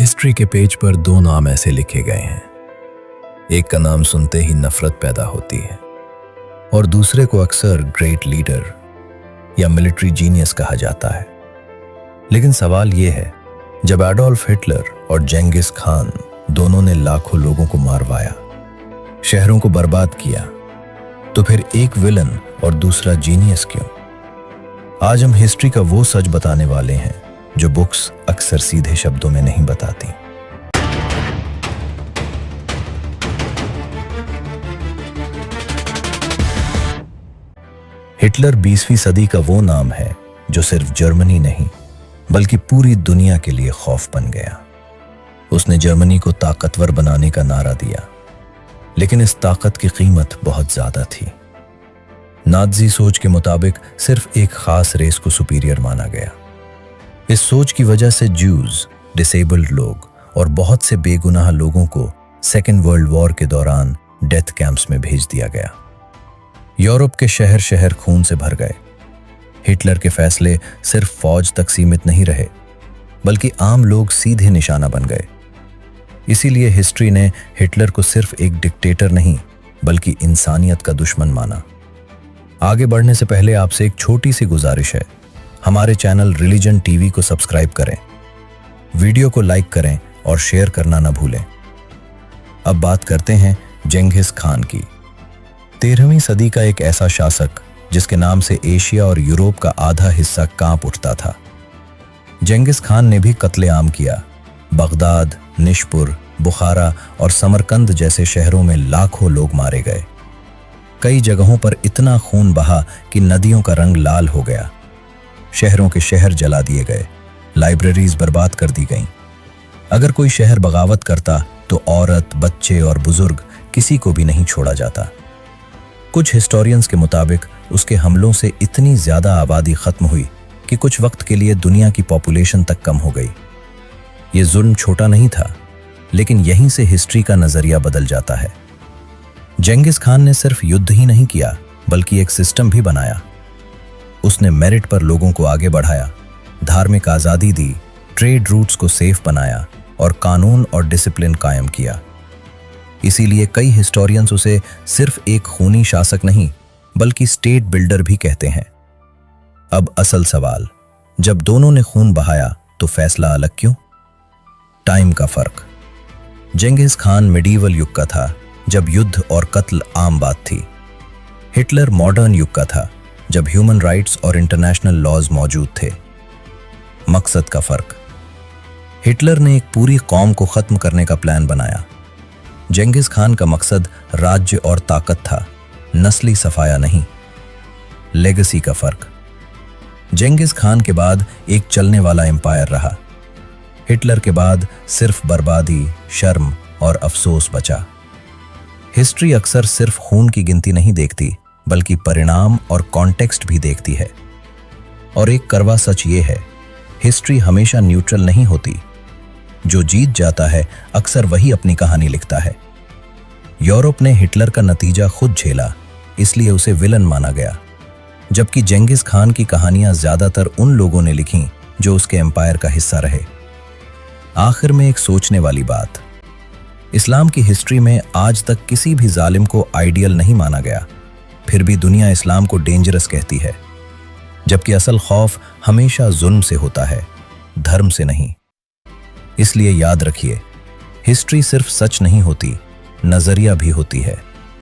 History के page पर दो नाम ऐसे लिखे गए हैं। एक का नाम सुनते ही नफरत पैदा होती है और दूसरे को अक्सर ग्रेट लीडर या मिलिट्री जीनियस कहा जाता है। लेकिन सवाल यह है, जब एडोल्फ हिटलर और जेंगिस खान दोनों ने लाखों लोगों को मारवाया, शहरों को बर्बाद किया, तो फिर एक विलन और दूसरा जीनियस क्यों? आज हम हिस्ट्री का वो सच बताने वाले हैं जो बुक्स अक्सर सीधे शब्दों में नहीं बताती। हिटलर 20वीं सदी का वो नाम है जो सिर्फ जर्मनी नहीं बल्कि पूरी दुनिया के लिए खौफ बन गया। उसने जर्मनी को ताकतवर बनाने का नारा दिया, लेकिन इस ताकत की कीमत बहुत ज्यादा थी। नाज़ी सोच के मुताबिक सिर्फ एक खास रेस को सुपीरियर माना गया। इस सोच की वजह से ज्यूज, डिसेबल्ड लोग और बहुत से बेगुनाह लोगों को सेकेंड वर्ल्ड वॉर के दौरान डेथ कैंप्स में भेज दिया गया। यूरोप के शहर शहर खून से भर गए। हिटलर के फैसले सिर्फ फौज तक सीमित नहीं रहे, बल्कि आम लोग सीधे निशाना बन गए। इसीलिए हिस्ट्री ने हिटलर को सिर्फ एक डिक्टेटर नहीं बल्कि इंसानियत का दुश्मन माना। आगे बढ़ने से पहले आपसे एक छोटी सी गुजारिश है, हमारे चैनल रिलीजन टीवी को सब्सक्राइब करें, वीडियो को लाइक करें और शेयर करना ना भूलें। अब बात करते हैं जेंगिस खान की। 13वीं सदी का एक ऐसा शासक जिसके नाम से एशिया और यूरोप का आधा हिस्सा कांप उठता था। जेंगिस खान ने भी कत्लेआम किया। बगदाद, निशपुर, बुखारा और समरकंद जैसे शहरों में लाखों लोग मारे गए। कई जगहों पर इतना खून बहा कि नदियों का रंग लाल हो गया। शहरों के शहर जला दिए गए, लाइब्रेरीज बर्बाद कर दी गईं। अगर कोई शहर बगावत करता तो औरत, बच्चे और बुजुर्ग किसी को भी नहीं छोड़ा जाता। कुछ हिस्टोरियंस के मुताबिक उसके हमलों से इतनी ज्यादा आबादी खत्म हुई कि कुछ वक्त के लिए दुनिया की पॉपुलेशन तक कम हो गई। ये जुल्म छोटा नहीं था, लेकिन यहीं से हिस्ट्री का नजरिया बदल जाता है। जेंगिस खान ने सिर्फ युद्ध ही नहीं किया बल्कि एक सिस्टम भी बनाया। उसने मेरिट पर लोगों को आगे बढ़ाया, धार्मिक आज़ादी दी, ट्रेड रूट्स को सेफ बनाया और कानून और डिसिप्लिन कायम किया। इसीलिए कई हिस्टोरियंस उसे सिर्फ एक खूनी शासक नहीं बल्कि स्टेट बिल्डर भी कहते हैं। अब असल सवाल, जब दोनों ने खून बहाया तो फैसला अलग क्यों? टाइम का फर्क। जेंगिस खान मिडीवल युग का था, जब युद्ध और कत्ल आम बात थी। हिटलर मॉडर्न युग का था, जब ह्यूमन राइट्स और इंटरनेशनल लॉज मौजूद थे। मकसद का फर्क। हिटलर ने एक पूरी कौम को खत्म करने का प्लान बनाया। जेंगिस खान का मकसद राज्य और ताकत था, नस्ली सफाया नहीं। लेगेसी का फर्क। जेंगिस खान के बाद एक चलने वाला एम्पायर रहा। हिटलर के बाद सिर्फ बर्बादी, शर्म और अफसोस बचा। हिस्ट्री अक्सर सिर्फ खून की गिनती नहीं देखती बल्कि परिणाम और कॉन्टेक्स्ट भी देखती है। और एक कड़वा सच ये है, हिस्ट्री हमेशा न्यूट्रल नहीं होती। जो जीत जाता है अक्सर वही अपनी कहानी लिखता है। यूरोप ने हिटलर का नतीजा खुद झेला, इसलिए उसे विलन माना गया, जबकि जेंगिस खान की कहानियां ज्यादातर उन लोगों ने लिखी जो उसके एम्पायर का हिस्सा रहे। आखिर में एक सोचने वाली बात, इस्लाम की हिस्ट्री में आज तक किसी भी जालिम को आइडियल नहीं माना गया, फिर भी दुनिया इस्लाम को डेंजरस कहती है, जबकि असल खौफ हमेशा जुल्म से होता है, धर्म से नहीं। इसलिए याद रखिए, हिस्ट्री सिर्फ सच नहीं होती, नजरिया भी होती है।